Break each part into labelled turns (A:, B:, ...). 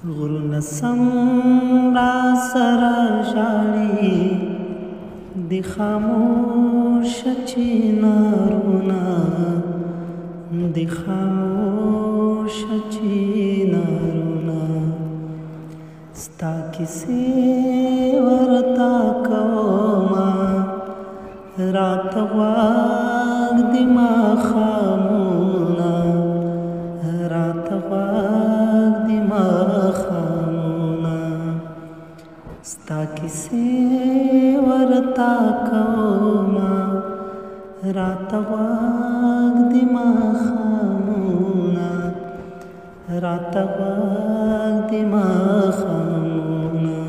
A: غرونه سمرا سره ژاړي د خاموش چینارونه د خاموش چینارونه ستا کیسې ورته کومه راته غوږ د ماښامونه راته غوږ د ماښامونه ستا کیسې ورته کومه راته غوږ د ماښامونه راته غوږ د ماښامونه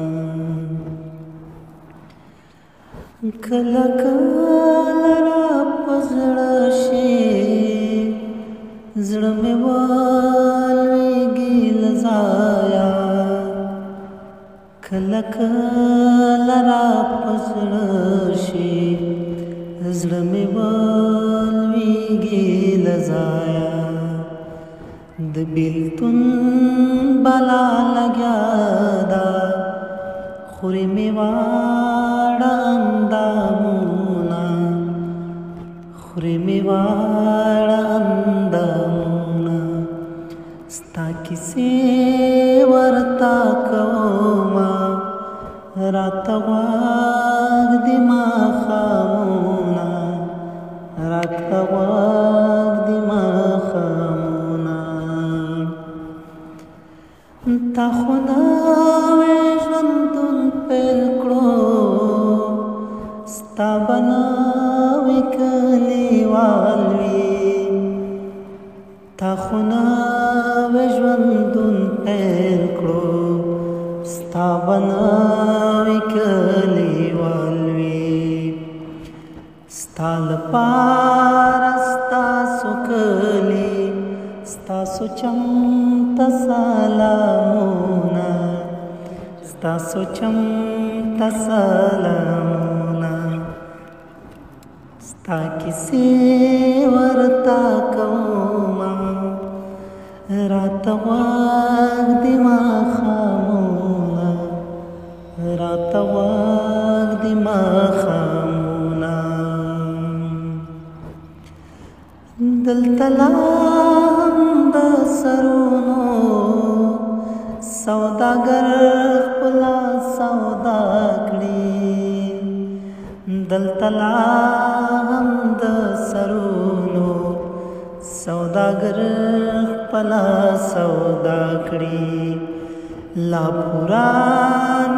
A: کله کله را په زړه شي زړه مې ولوېږي له ځایه کله کله را په زړه شي زړه مې ولوېږي له ځایه د بېلتون بلا لګیا ده خوري مې واړه اندامونه خوري مې واړه اندامونه ستا کیسې ورته کومه راته غوږ د ماښامونه راته غوږ د ماښامونه تا خو نوی ژوندون پیل کړو ستا به نوی کلیوال وي تا خو نوی ژوندون پیل کړو ستا به نوی کلیوال وي ستا لپاره ستاسو کلي ستاسو چمته سلامونه ستاسو چمته سلامونه ستا کیسې ورته کومه راته غوږ د ماښامونه راته غوږ د ماښامونه دلته لا هم د سرونو سوداګر خپله سودا کړي دلته لا هم د سرونو سوداګر خپله سودا کړي لا پورا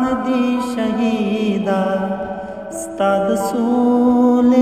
A: ندي شهیدا ستا د سولې